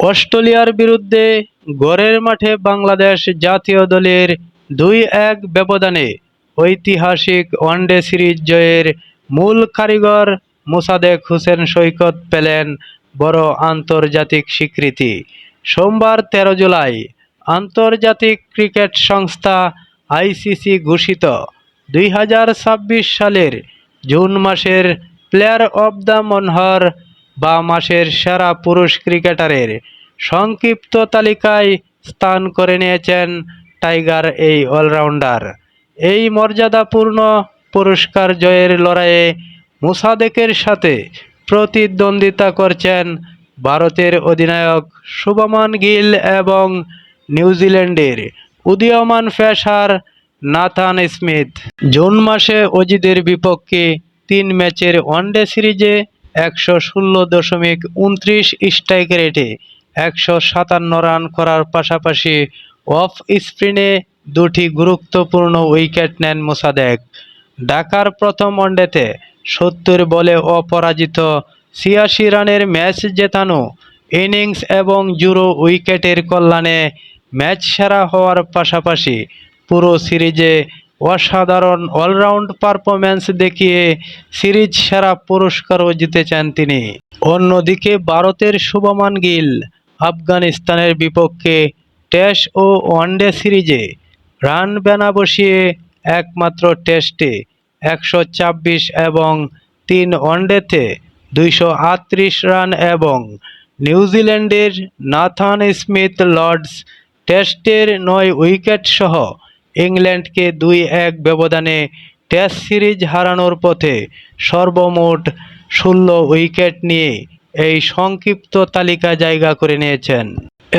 অস্ট্রেলিয়ার বিরুদ্ধে ঘরের মাঠে বাংলাদেশ জাতীয় দলের ২-১ ব্যবধানে ঐতিহাসিক ওয়ানডে সিরিজ জয়ের মূল কারিগর মোসাদ্দেক হোসেন সৈকত পেলেন বড় আন্তর্জাতিক স্বীকৃতি। সোমবার ১৩ জুলাই আন্তর্জাতিক ক্রিকেট সংস্থা আইসিসি ঘোষিত ২০২৬ সালের জুন মাসের প্লেয়ার অব দ্য মনহর বা মাসের সেরা পুরুষ ক্রিকেটারের সংক্ষিপ্ত তালিকায় স্থান করে নিয়েছেন টাইগার এই অলরাউন্ডার। এই মর্যাদাপূর্ণ পুরস্কার জয়ের লড়াইয়ে মোসাদ্দেকের সাথে প্রতিদ্বন্দ্বিতা করছেন ভারতের অধিনায়ক শুভমান গিল এবং নিউজিল্যান্ডের উদীয়মান পেসার নাথান স্মিথ। জুন মাসে অজিদের বিপক্ষে ৩ ম্যাচের ওয়ানডে সিরিজে ১১৬.২৯ স্ট্রাইক রেটে ১৫৭ রান করার পাশাপাশি অফ স্পিনে ২টি গুরুত্বপূর্ণ উইকেট নেন মোসাদ্দেক। ঢাকার প্রথম ওয়ানডেতে ৭০ বলে অপরাজিত ৮৬ রানের ম্যাচ জেতানো ইনিংস এবং জোড়ো উইকেটের কল্যাণে ম্যাচ সেরা হওয়ার পাশাপাশি পুরো সিরিজে অসাধারণ অলরাউন্ড পারফরম্যান্স দেখিয়ে সিরিজ সেরা পুরস্কারও জিতেছেন তিনি। অন্যদিকে ভারতের শুভমান গিল আফগানিস্তানের বিপক্ষে টেস্ট ও ওয়ানডে সিরিজে রান ব্যানা বসিয়ে একমাত্র টেস্টে ১২৬ এবং ৩ ওয়ানডেতে ২৩৮ রান এবং নিউজিল্যান্ডের নাথান স্মিথ লর্ডস টেস্টের ৯ উইকেট সহ ইংল্যান্ডকে ২-১ ব্যবধানে টেস্ট সিরিজ হারানোর পথে সর্বমোট ১৬ উইকেট নিয়ে এই সংক্ষিপ্ত তালিকা জায়গা করে নিয়েছেন।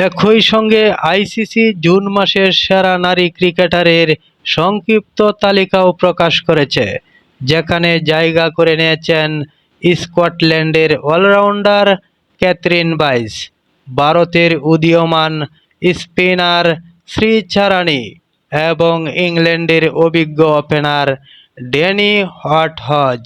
একই সঙ্গে আইসিসি জুন মাসের সেরা নারী ক্রিকেটারের সংক্ষিপ্ত তালিকাও প্রকাশ করেছে, যেখানে জায়গা করে নিয়েছেন স্কটল্যান্ডের অলরাউন্ডার ক্যাথরিন বাইস, ভারতের উদীয়মান স্পিনার শ্রীচারানী এবং ইংল্যান্ডের অভিজ্ঞ ওপেনার ড্যানি হোয়াটহজ।